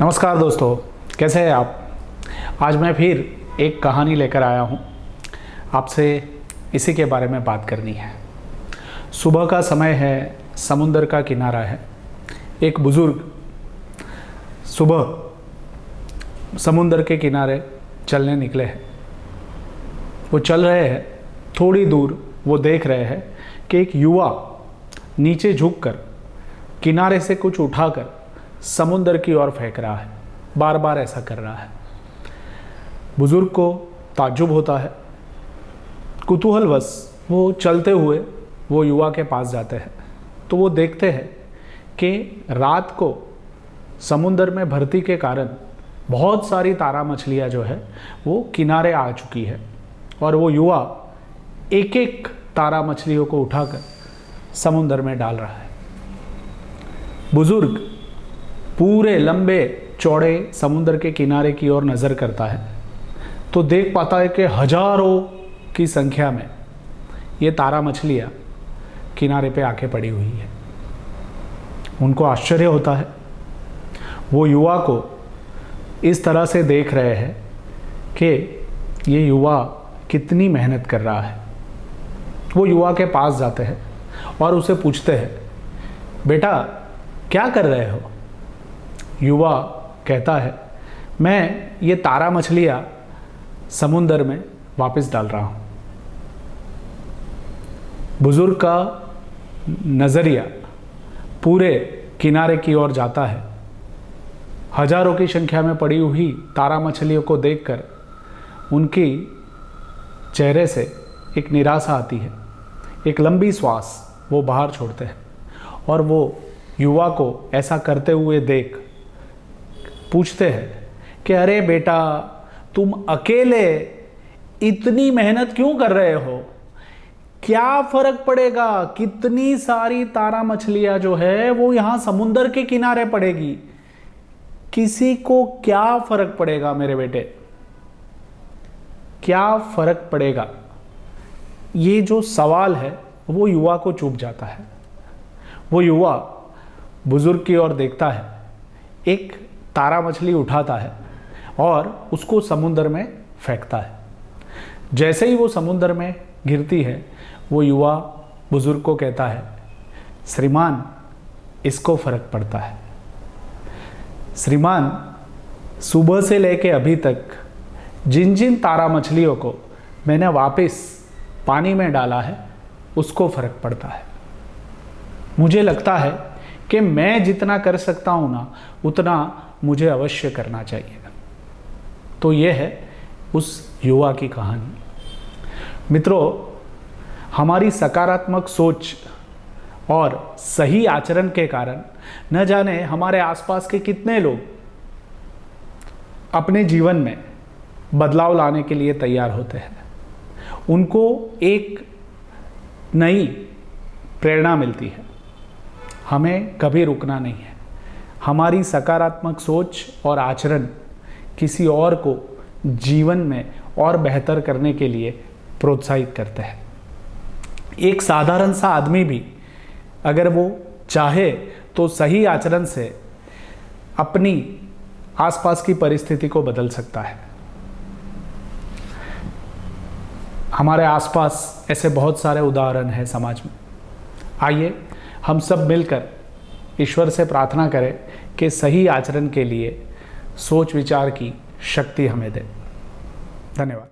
नमस्कार दोस्तों, कैसे हैं आप। आज मैं फिर एक कहानी लेकर आया हूँ। आपसे इसी के बारे में बात करनी है। सुबह का समय है, समुंदर का किनारा है। एक बुज़ुर्ग सुबह समुंदर के किनारे चलने निकले हैं। वो चल रहे हैं, थोड़ी दूर वो देख रहे हैं कि एक युवा नीचे झुककर किनारे से कुछ उठाकर समुंदर की ओर फेंक रहा है। बार बार ऐसा कर रहा है। बुजुर्ग को ताज्जुब होता है। कुतूहलवश वो चलते हुए वो युवा के पास जाते हैं तो वो देखते हैं कि रात को समुंदर में भरती के कारण बहुत सारी तारा मछलियाँ जो है वो किनारे आ चुकी है और वो युवा एक एक तारा मछलियों को उठाकर समुंदर में डाल रहा है। बुजुर्ग पूरे लंबे चौड़े समुंदर के किनारे की ओर नज़र करता है तो देख पाता है कि हजारों की संख्या में ये तारा मछलियाँ किनारे पे आके पड़ी हुई है। उनको आश्चर्य होता है। वो युवा को इस तरह से देख रहे हैं कि ये युवा कितनी मेहनत कर रहा है। वो युवा के पास जाते हैं और उसे पूछते हैं, बेटा क्या कर रहे हो। युवा कहता है, मैं ये तारा मछलियाँ समुंदर में वापस डाल रहा हूँ। बुजुर्ग का नज़रिया पूरे किनारे की ओर जाता है। हजारों की संख्या में पड़ी हुई तारा मछलियों को देखकर उनकी चेहरे से एक निराशा आती है। एक लंबी श्वास वो बाहर छोड़ते हैं और वो युवा को ऐसा करते हुए देख पूछते हैं कि अरे बेटा, तुम अकेले इतनी मेहनत क्यों कर रहे हो। क्या फर्क पड़ेगा, कितनी सारी तारा मछलियां जो है वो यहाँ समुंदर के किनारे पड़ेगी। किसी को क्या फर्क पड़ेगा मेरे बेटे, क्या फर्क पड़ेगा। ये जो सवाल है वो युवा को चुभ जाता है। वो युवा बुजुर्ग की ओर देखता है, एक तारा मछली उठाता है और उसको समुंदर में फेंकता है। जैसे ही वो समुंदर में गिरती है वो युवा बुजुर्ग को कहता है, श्रीमान इसको फर्क पड़ता है। श्रीमान, सुबह से लेके अभी तक जिन जिन तारा मछलियों को मैंने वापस पानी में डाला है उसको फर्क पड़ता है। मुझे लगता है कि मैं जितना कर सकता हूँ ना, उतना मुझे अवश्य करना चाहिए। तो ये है उस युवा की कहानी। मित्रों, हमारी सकारात्मक सोच और सही आचरण के कारण न जाने हमारे आसपास के कितने लोग अपने जीवन में बदलाव लाने के लिए तैयार होते हैं। उनको एक नई प्रेरणा मिलती है। हमें कभी रुकना नहीं है। हमारी सकारात्मक सोच और आचरण किसी और को जीवन में और बेहतर करने के लिए प्रोत्साहित करते हैं। एक साधारण सा आदमी भी अगर वो चाहे तो सही आचरण से अपनी आसपास की परिस्थिति को बदल सकता है। हमारे आसपास ऐसे बहुत सारे उदाहरण हैं समाज में। आइए हम सब मिलकर ईश्वर से प्रार्थना करें कि सही आचरण के लिए सोच विचार की शक्ति हमें दे। धन्यवाद।